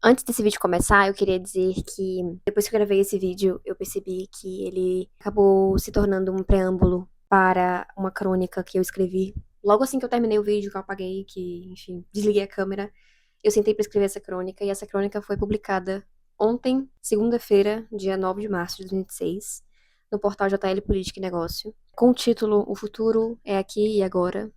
Antes desse vídeo começar, eu queria dizer que depois que eu gravei esse vídeo, eu percebi que ele acabou se tornando um preâmbulo para uma crônica que eu escrevi. Logo assim que eu terminei o vídeo, que eu apaguei, que, enfim, desliguei a câmera, eu sentei para escrever essa crônica e essa crônica foi publicada ontem, segunda-feira, dia 9 de março de 2026, no portal JL Política e Negócio, com o título O Futuro é Aqui e Agora,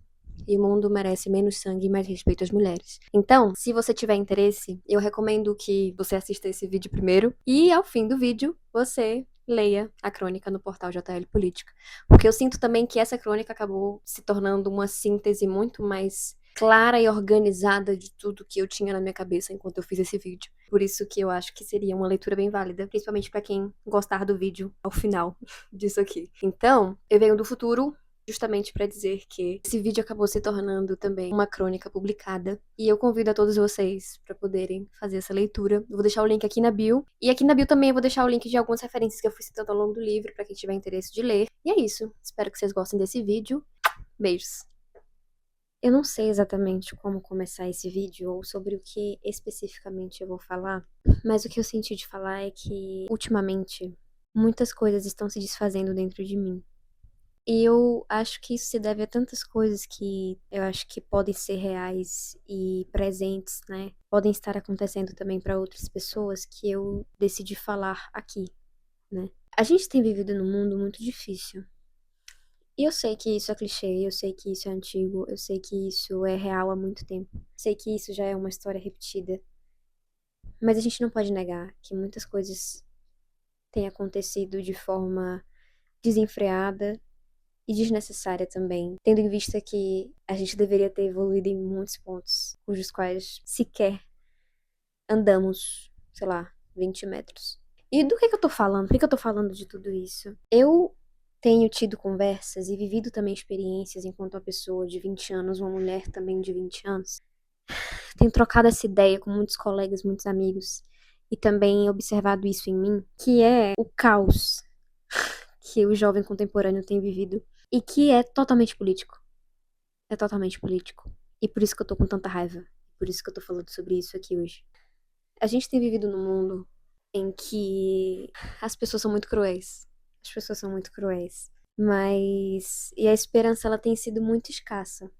e o mundo merece menos sangue e mais respeito às mulheres. Então, se você tiver interesse, eu recomendo que você assista esse vídeo primeiro e, ao fim do vídeo, você leia a crônica no portal JL Política. Porque eu sinto também que essa crônica acabou se tornando uma síntese muito mais clara e organizada de tudo que eu tinha na minha cabeça enquanto eu fiz esse vídeo. Por isso que eu acho que seria uma leitura bem válida, principalmente para quem gostar do vídeo ao final disso aqui. Então, eu venho do futuro justamente para dizer que esse vídeo acabou se tornando também uma crônica publicada e eu convido a todos vocês para poderem fazer essa leitura. Eu vou deixar o link aqui na bio e aqui na bio também eu vou deixar o link de algumas referências que eu fui citando ao longo do livro para quem tiver interesse de ler. E é isso. Espero que vocês gostem desse vídeo. Beijos. Eu não sei exatamente como começar esse vídeo ou sobre o que especificamente eu vou falar, mas o que eu senti de falar é que ultimamente muitas coisas estão se desfazendo dentro de mim. E eu acho que isso se deve a tantas coisas que eu acho que podem ser reais e presentes, né? Podem estar acontecendo também para outras pessoas que eu decidi falar aqui, né? A gente tem vivido num mundo muito difícil. E eu sei que isso é clichê, eu sei que isso é antigo, eu sei que isso é real há muito tempo. Sei que isso já é uma história repetida. Mas a gente não pode negar que muitas coisas têm acontecido de forma desenfreada e desnecessária também, tendo em vista que a gente deveria ter evoluído em muitos pontos, cujos quais sequer andamos, sei lá, 20 metros. E do que eu tô falando? Por que eu tô falando de tudo isso? Eu tenho tido conversas e vivido também experiências enquanto uma pessoa de 20 anos, uma mulher também de 20 anos. Tenho trocado essa ideia com muitos colegas, muitos amigos, e também observado isso em mim, que é o caos que o jovem contemporâneo tem vivido e que é totalmente político. É totalmente político. E por isso que eu tô com tanta raiva. Por isso que eu tô falando sobre isso aqui hoje. A gente tem vivido num mundo em que as pessoas são muito cruéis. As pessoas são muito cruéis. Mas. E a esperança, ela tem sido muito escassa.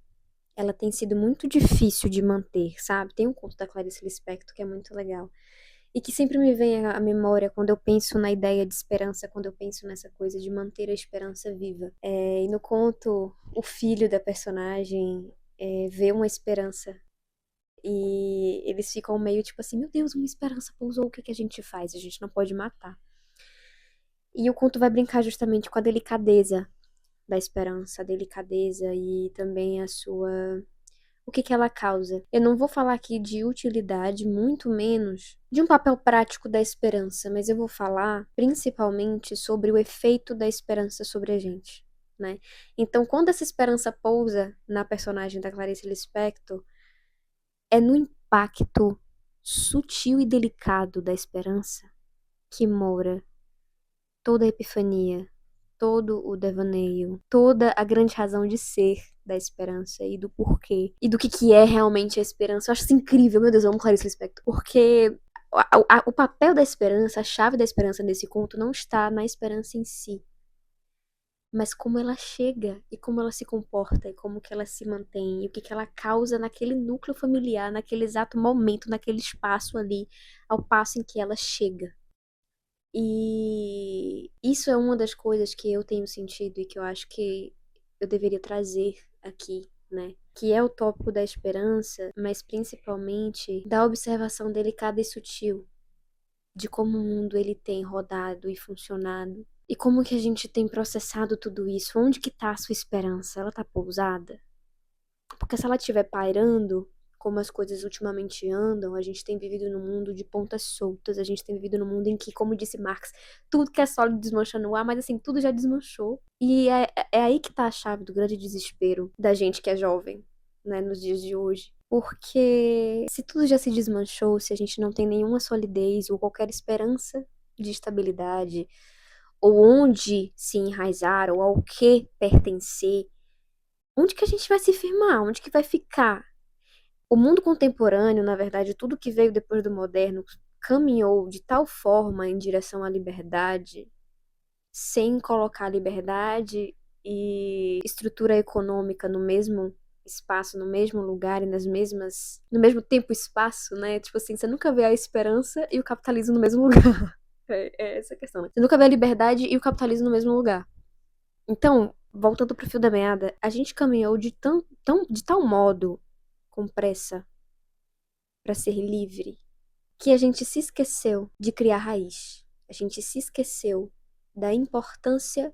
Ela tem sido muito difícil de manter, sabe? Tem um conto da Clarice Lispector que é muito legal. E que sempre me vem à memória quando eu penso na ideia de esperança, quando eu penso nessa coisa de manter a esperança viva. E no conto, o filho da personagem vê uma esperança. E eles ficam meio tipo assim, meu Deus, uma esperança pousou, o que que a gente faz? A gente não pode matar. E o conto vai brincar justamente com a delicadeza da esperança, a delicadeza e também a sua o que que ela causa. Eu não vou falar aqui de utilidade, muito menos de um papel prático da esperança, mas eu vou falar principalmente sobre o efeito da esperança sobre a gente, né? Então, quando essa esperança pousa na personagem da Clarice Lispector, é no impacto sutil e delicado da esperança que mora toda a epifania, todo o devaneio, toda a grande razão de ser da esperança e do porquê, e do que é realmente a esperança. Eu acho isso incrível, meu Deus, eu amo Clarice Lispector, porque o papel da esperança, a chave da esperança nesse conto não está na esperança em si, mas como ela chega e como ela se comporta e como que ela se mantém e o que que ela causa naquele núcleo familiar, naquele exato momento, naquele espaço ali, ao passo em que ela chega. E isso é uma das coisas que eu tenho sentido e que eu acho que eu deveria trazer aqui, né? Que é o tópico da esperança, mas principalmente da observação delicada e sutil de como o mundo ele tem rodado e funcionado. E como que a gente tem processado tudo isso? Onde que tá a sua esperança? Ela tá pousada? Porque se ela estiver pairando, como as coisas ultimamente andam, a gente tem vivido num mundo de pontas soltas, a gente tem vivido num mundo em que, como disse Marx, tudo que é sólido desmancha no ar, mas assim, tudo já desmanchou. E é aí que tá a chave do grande desespero da gente que é jovem, né, nos dias de hoje. Porque se tudo já se desmanchou, se a gente não tem nenhuma solidez ou qualquer esperança de estabilidade, ou onde se enraizar, ou ao que pertencer, onde que a gente vai se firmar? Onde que vai ficar? O mundo contemporâneo, na verdade, tudo que veio depois do moderno, caminhou de tal forma em direção à liberdade, sem colocar liberdade e estrutura econômica no mesmo espaço, no mesmo lugar e no mesmo tempo e espaço, né? Tipo assim, você nunca vê a esperança e o capitalismo no mesmo lugar. É essa a questão, né? Você nunca vê a liberdade e o capitalismo no mesmo lugar. Então, voltando pro fio da meada, a gente caminhou de tal modo, com pressa, para ser livre, que a gente se esqueceu de criar raiz. A gente se esqueceu da importância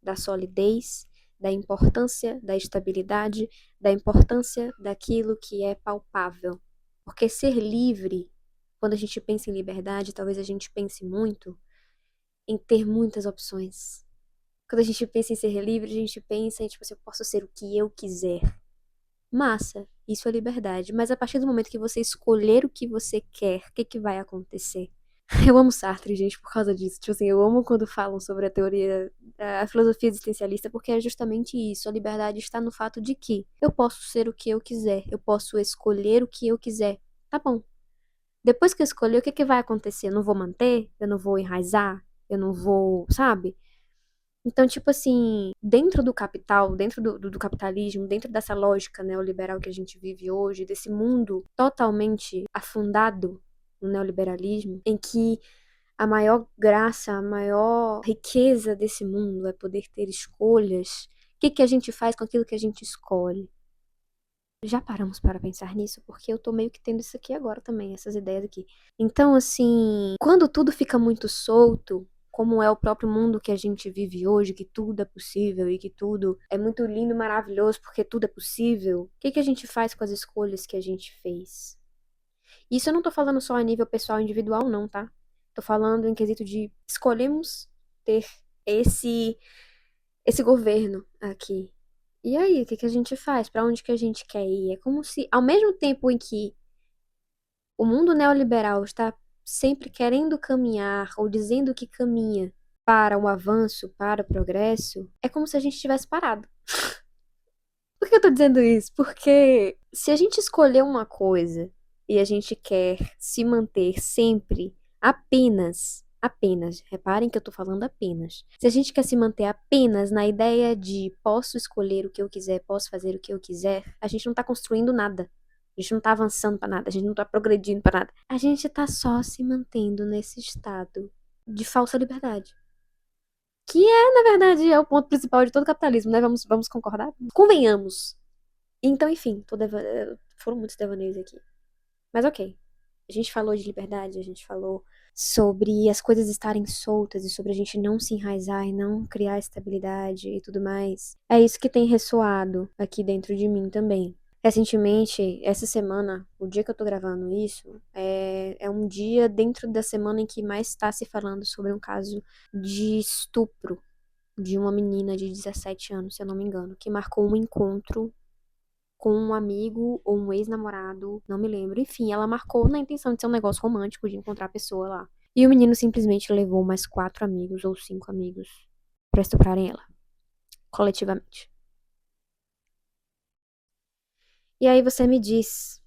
da solidez, da importância da estabilidade, da importância daquilo que é palpável. Porque ser livre, quando a gente pensa em liberdade, talvez a gente pense muito em ter muitas opções. Quando a gente pensa em ser livre, a gente pensa em, tipo assim, eu posso ser o que eu quiser. Massa, isso é liberdade. Mas a partir do momento que você escolher o que você quer, o que que vai acontecer? Eu amo Sartre, gente, por causa disso. Tipo assim, eu amo quando falam sobre a teoria, a filosofia existencialista, porque é justamente isso. A liberdade está no fato de que eu posso ser o que eu quiser, eu posso escolher o que eu quiser. Tá bom. Depois que eu escolher, o que que vai acontecer? Eu não vou manter? Eu não vou enraizar? Eu não vou, sabe? Então, tipo assim, dentro do capital, dentro do capitalismo, dentro dessa lógica neoliberal que a gente vive hoje, desse mundo totalmente afundado no neoliberalismo, em que a maior graça, a maior riqueza desse mundo é poder ter escolhas, o que que a gente faz com aquilo que a gente escolhe? Já paramos para pensar nisso? Porque eu tô meio que tendo isso aqui agora também, essas ideias aqui. Então, assim, quando tudo fica muito solto, como é o próprio mundo que a gente vive hoje, que tudo é possível e que tudo é muito lindo, maravilhoso, porque tudo é possível, o que que a gente faz com as escolhas que a gente fez? Isso eu não tô falando só a nível pessoal individual, não, tá? Tô falando em quesito de escolhemos ter esse esse governo aqui. E aí, o que que a gente faz? Pra onde que a gente quer ir? É como se, ao mesmo tempo em que o mundo neoliberal está sempre querendo caminhar ou dizendo que caminha para o avanço, para o progresso, é como se a gente tivesse parado. Por que eu tô dizendo isso? Porque se a gente escolher uma coisa e a gente quer se manter sempre apenas, reparem que eu tô falando apenas. Se a gente quer se manter apenas na ideia de posso escolher o que eu quiser, posso fazer o que eu quiser, a gente não tá construindo nada. A gente não tá avançando pra nada, a gente não tá progredindo pra nada. A gente tá só se mantendo nesse estado de falsa liberdade. Que é, na verdade, é o ponto principal de todo capitalismo, né? Vamos concordar? Convenhamos. Então, enfim, foram muitos devaneios aqui. Mas ok. A gente falou de liberdade, a gente falou sobre as coisas estarem soltas e sobre a gente não se enraizar e não criar estabilidade e tudo mais. É isso que tem ressoado aqui dentro de mim também. Recentemente, essa semana, o dia que eu tô gravando isso, é um dia dentro da semana em que mais está se falando sobre um caso de estupro de uma menina de 17 anos, se eu não me engano, que marcou um encontro com um amigo ou um ex-namorado, não me lembro. Enfim, ela marcou na intenção de ser um negócio romântico, de encontrar a pessoa lá. E o menino simplesmente levou mais 4 amigos ou 5 amigos pra estuprarem ela, coletivamente. E aí você me diz,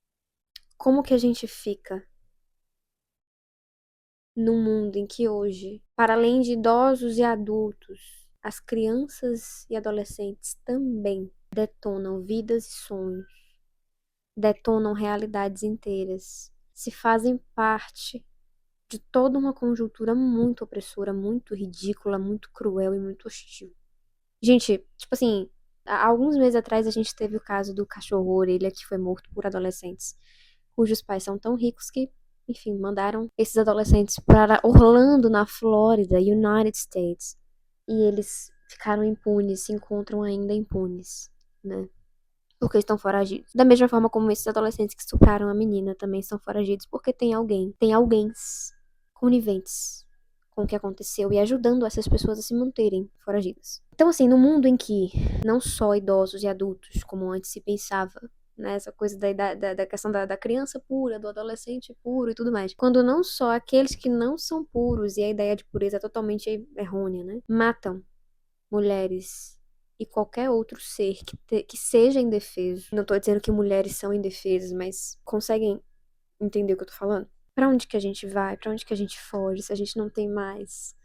como que a gente fica num mundo em que hoje, para além de idosos e adultos, as crianças e adolescentes também detonam vidas e sonhos, detonam realidades inteiras, se fazem parte de toda uma conjuntura muito opressora, muito ridícula, muito cruel e muito hostil. Gente, tipo assim, há alguns meses atrás a gente teve o caso do cachorro orelha que foi morto por adolescentes, cujos pais são tão ricos que, enfim, mandaram esses adolescentes para Orlando, na Flórida, United States. E eles ficaram impunes, se encontram ainda impunes, né? Porque estão foragidos. Da mesma forma como esses adolescentes que estupraram a menina também estão foragidos porque tem alguém coniventes com o que aconteceu e ajudando essas pessoas a se manterem foragidas. Então, assim, no mundo em que não só idosos e adultos, como antes se pensava, né, essa coisa da questão da criança pura, do adolescente puro e tudo mais, quando não só aqueles que não são puros, e a ideia de pureza é totalmente errônea, né, matam mulheres e qualquer outro ser que seja indefeso. Não tô dizendo que mulheres são indefesas, mas conseguem entender o que eu tô falando? Pra onde que a gente vai? Pra onde que a gente foge? Se a gente não tem mais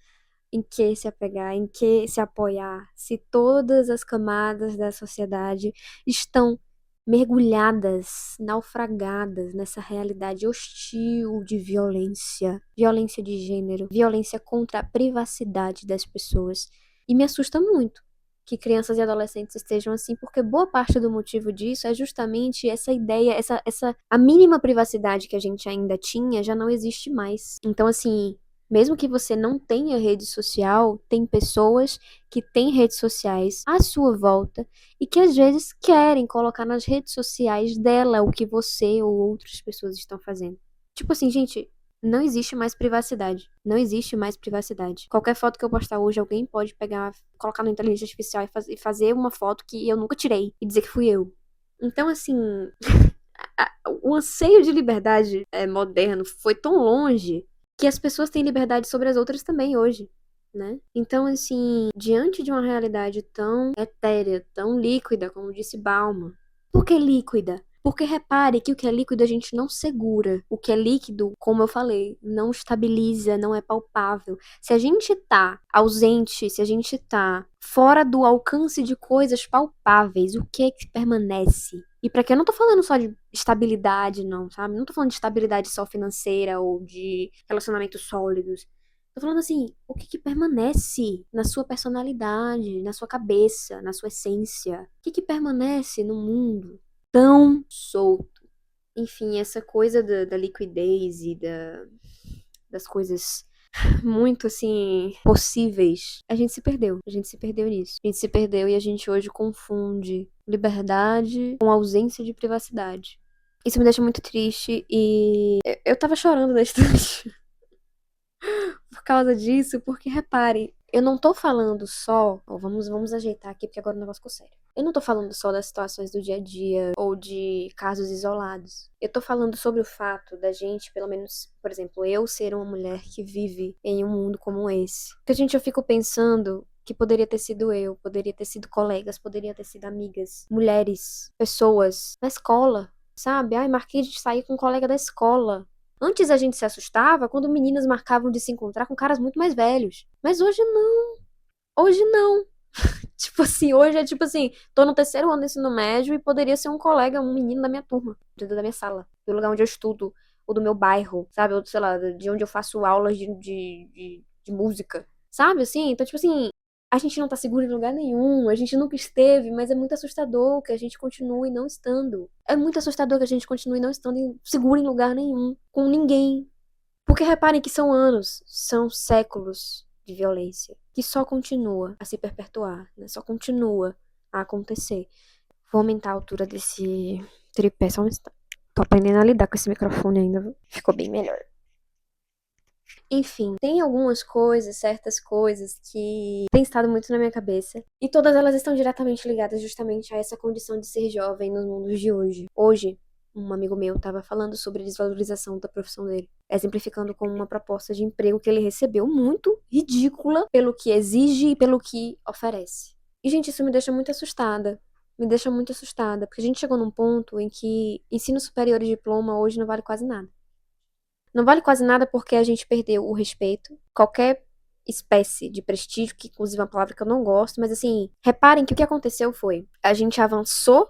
em que se apegar, em que se apoiar, se todas as camadas da sociedade estão mergulhadas, naufragadas nessa realidade hostil de violência, violência de gênero, violência contra a privacidade das pessoas. E me assusta muito que crianças e adolescentes estejam assim, porque boa parte do motivo disso é justamente essa ideia, a mínima privacidade que a gente ainda tinha já não existe mais. Então, assim, mesmo que você não tenha rede social, tem pessoas que têm redes sociais à sua volta e que às vezes querem colocar nas redes sociais dela o que você ou outras pessoas estão fazendo. Tipo assim, gente, não existe mais privacidade. Não existe mais privacidade. Qualquer foto que eu postar hoje, alguém pode pegar, colocar na inteligência artificial e fazer uma foto que eu nunca tirei e dizer que fui eu. Então, assim, o anseio de liberdade moderno foi tão longe que as pessoas têm liberdade sobre as outras também hoje, né? Então, assim, diante de uma realidade tão etérea, tão líquida, como disse Bauman, por que líquida? Porque repare que o que é líquido a gente não segura. O que é líquido, como eu falei, não estabiliza, não é palpável. Se a gente tá ausente, se a gente tá fora do alcance de coisas palpáveis, o que é que permanece? E pra quê? Eu não tô falando só de estabilidade, não, sabe? Não tô falando de estabilidade só financeira ou de relacionamentos sólidos. Tô falando assim, o que que permanece na sua personalidade, na sua cabeça, na sua essência? O que que permanece no mundo tão solto? Enfim, essa coisa da liquidez e das coisas muito assim possíveis, a gente se perdeu. A gente se perdeu nisso. A gente se perdeu e a gente hoje confunde liberdade com ausência de privacidade. Isso me deixa muito triste e eu tava chorando na estante por causa disso, porque repare, eu não tô falando só, ó, vamos ajeitar aqui porque agora o negócio ficou sério. Eu não tô falando só das situações do dia a dia ou de casos isolados. Eu tô falando sobre o fato da gente, pelo menos, por exemplo, eu ser uma mulher que vive em um mundo como esse. Porque, gente, eu fico pensando que poderia ter sido eu, poderia ter sido colegas, poderia ter sido amigas, mulheres, pessoas na escola, sabe? Ai, marquei de sair com um colega da escola. Antes a gente se assustava quando meninas marcavam de se encontrar com caras muito mais velhos. Mas hoje não. Hoje não. Tipo assim, hoje é tipo assim, tô no terceiro ano do ensino médio e poderia ser um colega, um menino da minha turma, da minha sala, do lugar onde eu estudo, ou do meu bairro, sabe? Ou sei lá, de onde eu faço aulas de música, sabe? Assim, então, tipo assim, a gente não tá seguro em lugar nenhum, a gente nunca esteve, mas é muito assustador que a gente continue não estando. É muito assustador que a gente continue não estando seguro em lugar nenhum, com ninguém. Porque reparem que são anos, são séculos de violência, que só continua a se perpetuar, né? Só continua a acontecer. Vou aumentar a altura desse tripé só um instante. Tô aprendendo a lidar com esse microfone ainda, viu? Ficou bem melhor. Enfim, tem algumas coisas, certas coisas que têm estado muito na minha cabeça. E todas elas estão diretamente ligadas justamente a essa condição de ser jovem nos mundos de hoje. Hoje, um amigo meu estava falando sobre a desvalorização da profissão dele, exemplificando com uma proposta de emprego que ele recebeu muito ridícula pelo que exige e pelo que oferece. E, gente, isso me deixa muito assustada. Me deixa muito assustada, porque a gente chegou num ponto em que ensino superior e diploma hoje não vale quase nada. Não vale quase nada porque a gente perdeu o respeito, qualquer espécie de prestígio, que inclusive é uma palavra que eu não gosto, mas assim, reparem que o que aconteceu foi, a gente avançou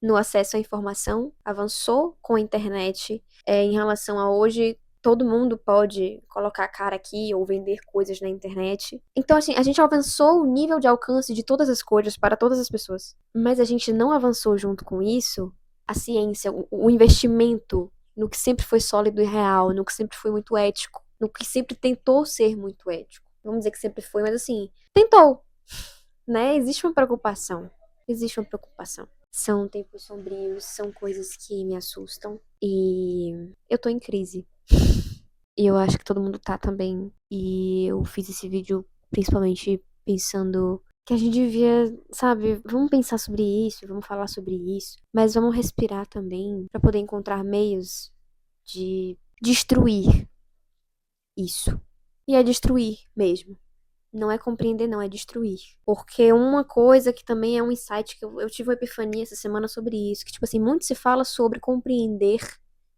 no acesso à informação, avançou com a internet, em relação a hoje, todo mundo pode colocar a cara aqui ou vender coisas na internet. Então, assim, a gente avançou o nível de alcance de todas as coisas para todas as pessoas. Mas a gente não avançou junto com isso a ciência, o investimento no que sempre foi sólido e real, no que sempre foi muito ético, no que sempre tentou ser muito ético. Vamos dizer que sempre foi, mas assim, tentou, né? Existe uma preocupação. Existe uma preocupação. São tempos sombrios, são coisas que me assustam. E eu tô em crise. E eu acho que todo mundo tá também. E eu fiz esse vídeo principalmente pensando que a gente devia, sabe, vamos pensar sobre isso, vamos falar sobre isso, mas vamos respirar também pra poder encontrar meios de destruir isso. E é destruir mesmo. Não é compreender, não, é destruir. Porque uma coisa que também é um insight que eu tive uma epifania essa semana sobre isso, que, tipo assim, muito se fala sobre compreender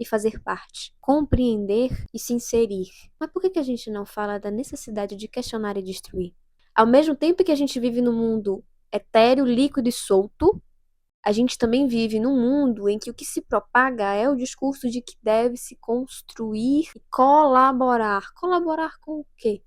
e fazer parte. Compreender e se inserir. Mas por que que a gente não fala da necessidade de questionar e destruir? Ao mesmo tempo que a gente vive num mundo etéreo, líquido e solto, a gente também vive num mundo em que o que se propaga é o discurso de que deve se construir e colaborar. Colaborar com o quê?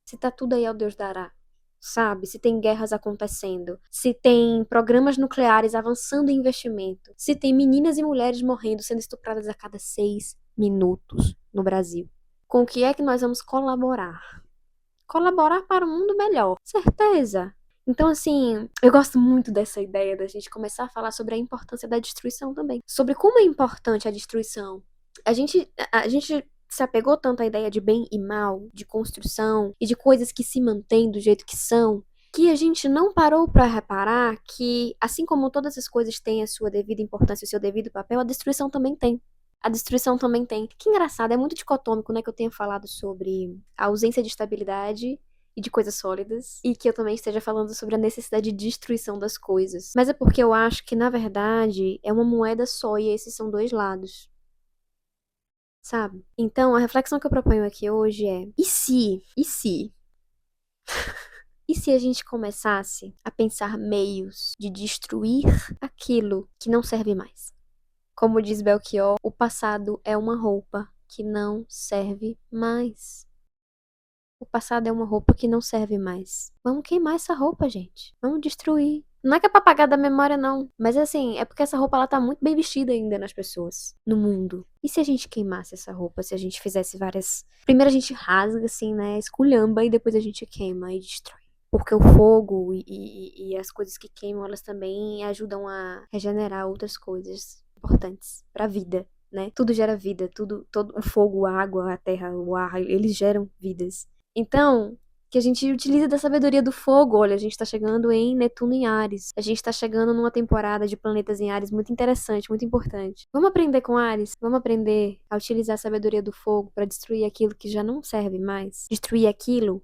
Se tá tudo aí ao Deus dará, sabe? Se tem guerras acontecendo, se tem programas nucleares avançando em investimento, se tem meninas e mulheres morrendo, sendo estupradas a cada 6 minutos no Brasil. Com o que é que nós vamos colaborar? Colaborar para um mundo melhor, certeza. Então, assim, eu gosto muito dessa ideia da gente começar a falar sobre a importância da destruição também. Sobre como é importante a destruição. A gente se apegou tanto à ideia de bem e mal, de construção e de coisas que se mantêm do jeito que são, que a gente não parou para reparar que, assim como todas as coisas têm a sua devida importância e o seu devido papel, a destruição também tem. A destruição também tem. Que engraçado, é muito dicotômico, né, que eu tenha falado sobre a ausência de estabilidade e de coisas sólidas, e que eu também esteja falando sobre a necessidade de destruição das coisas. Mas é porque eu acho que, na verdade, é uma moeda só e esses são dois lados, sabe? Então, a reflexão que eu proponho aqui hoje é: e se a gente começasse a pensar meios de destruir aquilo que não serve mais? Como diz Belchior, o passado é uma roupa que não serve mais. O passado é uma roupa que não serve mais. Vamos queimar essa roupa, gente. Vamos destruir. Não é que é pra apagar da memória, não. Mas assim, é porque essa roupa ela tá muito bem vestida ainda nas pessoas, no mundo. E se a gente queimasse essa roupa? Se a gente fizesse várias. Primeiro a gente rasga, assim, né? Esculhamba e depois a gente queima e destrói. Porque o fogo e as coisas que queimam, elas também ajudam a regenerar outras coisas importantes pra vida, né? Tudo gera vida, tudo, todo o fogo, a água, a terra, o ar, eles geram vidas. Então, que a gente utilize da sabedoria do fogo. Olha, a gente tá chegando em Netuno em Áries. A gente tá chegando numa temporada de planetas em Áries muito interessante, muito importante. Vamos aprender com Áries? Vamos aprender a utilizar a sabedoria do fogo para destruir aquilo que já não serve mais? Destruir aquilo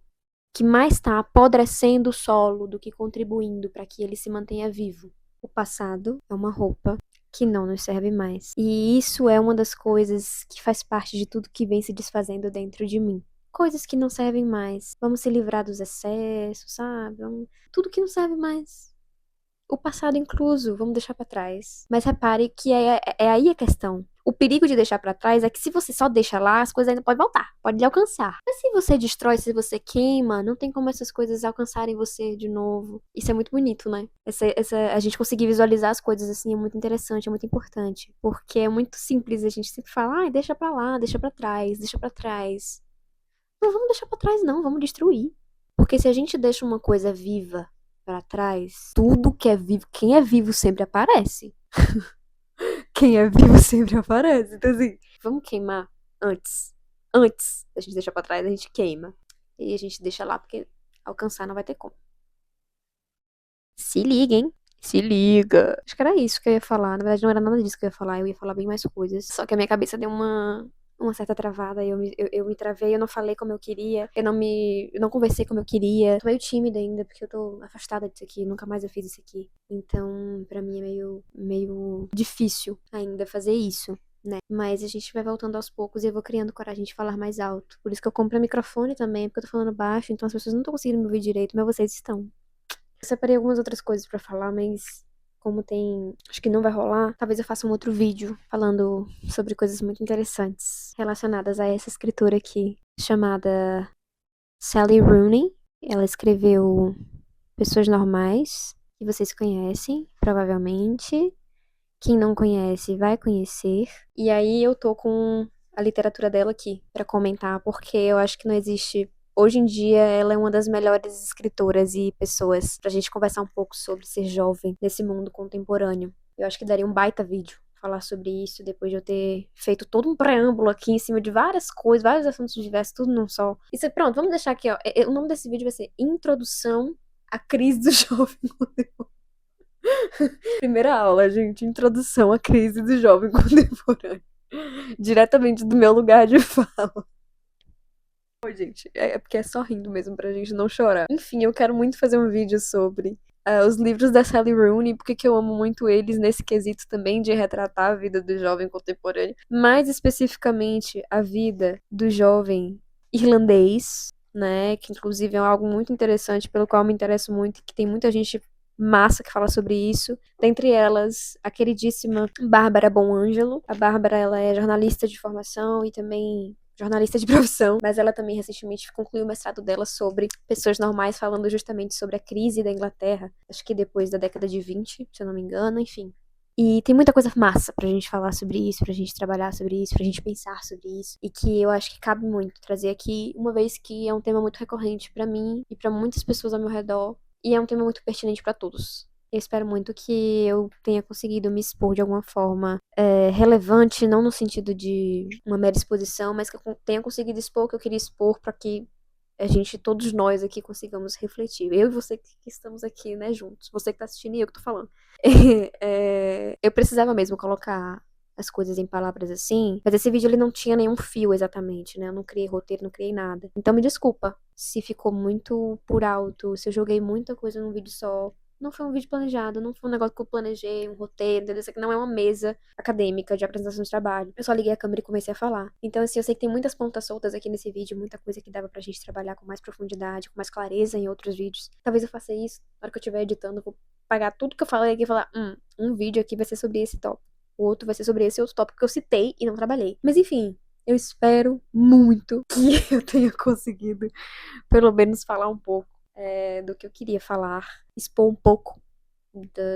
que mais está apodrecendo o solo do que contribuindo para que ele se mantenha vivo. O passado é uma roupa que não nos serve mais. E isso é uma das coisas que faz parte de tudo que vem se desfazendo dentro de mim. Coisas que não servem mais. Vamos se livrar dos excessos, sabe? Tudo que não serve mais. O passado incluso, vamos deixar pra trás. Mas repare que é aí a questão. O perigo de deixar pra trás é que se você só deixa lá, as coisas ainda podem voltar, pode lhe alcançar. Mas se você destrói, se você queima, não tem como essas coisas alcançarem você de novo. Isso é muito bonito, né? A gente conseguir visualizar as coisas assim é muito interessante, é muito importante. Porque é muito simples a gente sempre falar, ai, deixa pra lá, deixa pra trás, deixa pra trás. Não vamos deixar pra trás, não, vamos destruir. Porque se a gente deixa uma coisa viva pra trás, tudo que é vivo, quem é vivo sempre aparece. Quem é vivo sempre aparece. Então, assim, vamos queimar antes. Antes da gente deixar pra trás, a gente queima. E a gente deixa lá, porque alcançar não vai ter como. Se liga, hein? Se liga. Acho que era isso que eu ia falar. Na verdade, não era nada disso que eu ia falar. Eu ia falar bem mais coisas. Só que a minha cabeça deu uma certa travada. Eu me travei, eu não falei como eu queria. Eu não conversei como eu queria. Tô meio tímida ainda, porque eu tô afastada disso aqui. Nunca mais eu fiz isso aqui. Então, pra mim é meio difícil ainda fazer isso, né? Mas a gente vai voltando aos poucos e eu vou criando coragem de falar mais alto. Por isso que eu comprei microfone também, porque eu tô falando baixo, então as pessoas não estão conseguindo me ouvir direito, mas vocês estão. Eu separei algumas outras coisas pra falar, mas como tem, acho que não vai rolar, talvez eu faça um outro vídeo falando sobre coisas muito interessantes relacionadas a essa escritora aqui, chamada Sally Rooney. Ela escreveu Pessoas Normais, que vocês conhecem, provavelmente. Quem não conhece vai conhecer. E aí eu tô com a literatura dela aqui pra comentar, porque eu acho que não existe. Hoje em dia, ela é uma das melhores escritoras e pessoas pra gente conversar um pouco sobre ser jovem nesse mundo contemporâneo. Eu acho que daria um baita vídeo falar sobre isso, depois de eu ter feito todo um preâmbulo aqui em cima de várias coisas, vários assuntos diversos, tudo num só. Isso, pronto, vamos deixar aqui, ó. O nome desse vídeo vai ser Introdução à Crise do Jovem Contemporâneo. Primeira aula, gente. Introdução à crise do jovem contemporâneo. Diretamente do meu lugar de fala. Oi, gente, é porque é só rindo mesmo pra gente não chorar. Enfim, eu quero muito fazer um vídeo sobre os livros da Sally Rooney, porque que eu amo muito eles nesse quesito também de retratar a vida do jovem contemporâneo, mais especificamente a vida do jovem irlandês, né, que inclusive é algo muito interessante, pelo qual eu me interesso muito, e que tem muita gente massa que fala sobre isso. Dentre elas, a queridíssima Bárbara Bonangelo. A Bárbara, ela é jornalista de formação e também jornalista de profissão, mas ela também recentemente concluiu o mestrado dela sobre pessoas normais, falando justamente sobre a crise da Inglaterra, acho que depois da década de 20, se eu não me engano, enfim. E tem muita coisa massa pra gente falar sobre isso, pra gente trabalhar sobre isso, pra gente pensar sobre isso. E que eu acho que cabe muito trazer aqui, uma vez que é um tema muito recorrente pra mim e pra muitas pessoas ao meu redor. E é um tema muito pertinente pra todos. Eu espero muito que eu tenha conseguido me expor de alguma forma relevante, não no sentido de uma mera exposição, mas que eu tenha conseguido expor o que eu queria expor pra que a gente, todos nós aqui, consigamos refletir. Eu e você que estamos aqui, né, juntos. Você que tá assistindo e eu que tô falando. Eu precisava mesmo colocar as coisas em palavras assim, mas esse vídeo ele não tinha nenhum fio exatamente, né? Eu não criei roteiro, não criei nada. Então me desculpa se ficou muito por alto, se eu joguei muita coisa num vídeo só. Não foi um vídeo planejado, não foi um negócio que eu planejei, um roteiro, entendeu? Isso aqui não é uma mesa acadêmica de apresentação de trabalho. Eu só liguei a câmera e comecei a falar. Então, assim, eu sei que tem muitas pontas soltas aqui nesse vídeo, muita coisa que dava pra gente trabalhar com mais profundidade, com mais clareza em outros vídeos. Talvez eu faça isso, na hora que eu estiver editando, eu vou pagar tudo que eu falei aqui e falar, um vídeo aqui vai ser sobre esse tópico. O outro vai ser sobre esse outro tópico que eu citei e não trabalhei. Mas enfim, eu espero muito que eu tenha conseguido, pelo menos, falar um pouco do que eu queria falar, expor um pouco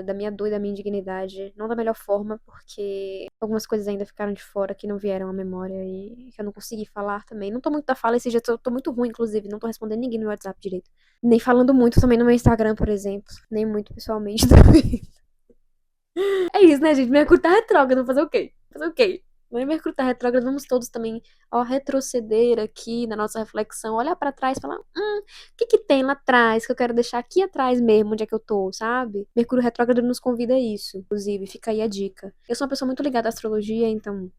da minha dor e da minha indignidade, não da melhor forma, porque algumas coisas ainda ficaram de fora que não vieram à memória e que eu não consegui falar também. Não tô muito da fala esse dia, tô muito ruim, inclusive, não tô respondendo ninguém no WhatsApp direito. Nem falando muito também no meu Instagram, por exemplo. Nem muito pessoalmente também. É isso, né, gente? Mercúrio tá retrógrado, fazer o quê? Fazer o quê? Não é Mercúrio tá retrógrado, vamos todos também, ó, retroceder aqui na nossa reflexão, olhar pra trás e falar, o que que tem lá atrás que eu quero deixar aqui atrás mesmo, onde é que eu tô, sabe? Mercúrio retrógrado nos convida a isso, inclusive, fica aí a dica. Eu sou uma pessoa muito ligada à astrologia, então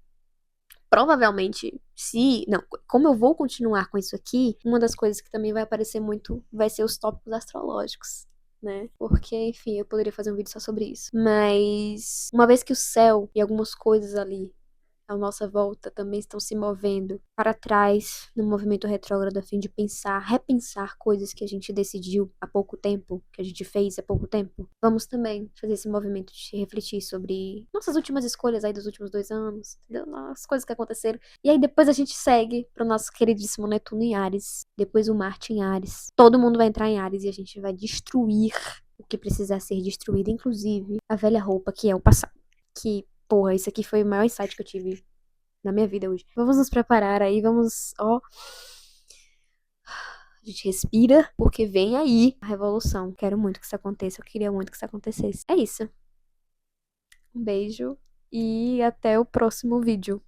provavelmente, se. Não, como eu vou continuar com isso aqui, uma das coisas que também vai aparecer muito vai ser os tópicos astrológicos. Né? Porque, enfim, eu poderia fazer um vídeo só sobre isso. Mas, uma vez que o céu e algumas coisas ali à nossa volta também estão se movendo para trás no movimento retrógrado a fim de pensar, repensar coisas que a gente decidiu há pouco tempo, que a gente fez há pouco tempo. Vamos também fazer esse movimento de refletir sobre nossas últimas escolhas aí dos últimos 2 anos, entendeu? As coisas que aconteceram. E aí depois a gente segue pro nosso queridíssimo Netuno em Áries, depois o Marte em Áries. Todo mundo vai entrar em Áries e a gente vai destruir o que precisar ser destruído, inclusive a velha roupa que é o passado. Que porra, isso aqui foi o maior insight que eu tive na minha vida hoje. Vamos nos preparar aí, vamos, ó. A gente respira, porque vem aí a revolução. Quero muito que isso aconteça, eu queria muito que isso acontecesse. É isso. Um beijo e até o próximo vídeo.